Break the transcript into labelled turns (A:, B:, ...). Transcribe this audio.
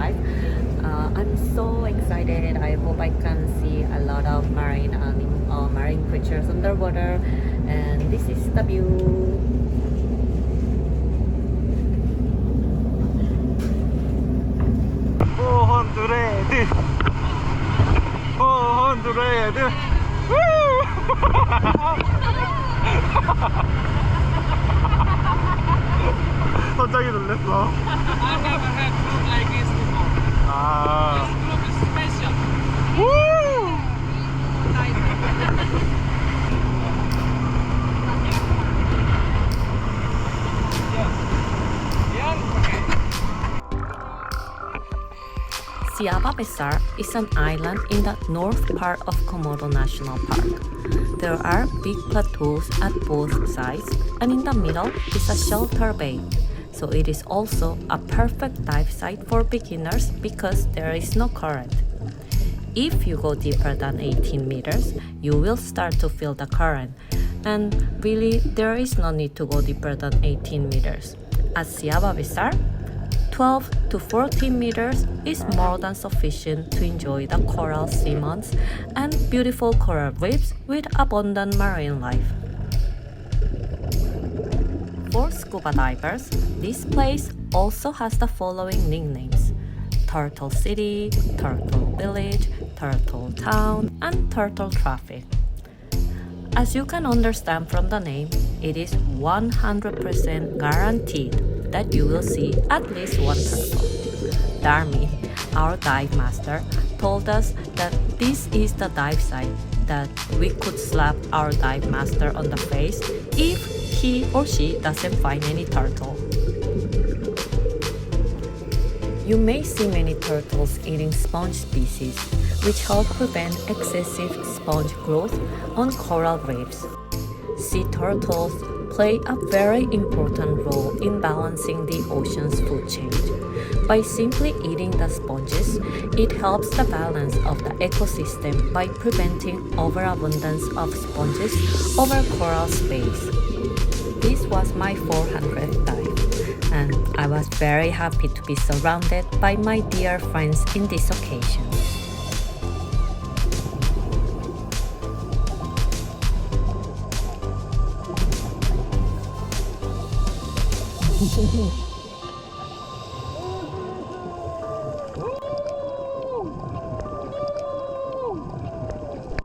A: life. I'm so excited. I hope I can see a lot of marine creatures underwater, and this is the view.
B: 선장이 놀랬어.
C: I never had group like this before.
B: 아.
C: This group is special.
A: Siaba Besar is an island in the north part of Komodo National Park. There are big plateaus at both sides, and in the middle is a shelter bay. So it is also a perfect dive site for beginners because there is no current. If you go deeper than 18 meters, you will start to feel the current. And really, there is no need to go deeper than 18 meters. At Siaba Besar, 12 to 14 meters is more than sufficient to enjoy the coral seamounts and beautiful coral reefs with abundant marine life. For scuba divers, this place also has the following nicknames: Turtle City, Turtle Village, Turtle Town, and Turtle Traffic. As you can understand from the name, it is 100% guaranteed that you will see at least one turtle. Darmin, our dive master, told us that this is the dive site that we could slap our dive master on the face if he or she doesn't find any turtle. You may see many turtles eating sponge species, which help prevent excessive sponge growth on coral reefs. Sea turtles play a very important role in balancing the ocean's food chain. By simply eating the sponges, it helps the balance of the ecosystem by preventing overabundance of sponges over coral space. This was my 400th dive, and I was very happy to be surrounded by my dear friends in this occasion.
B: Hehehe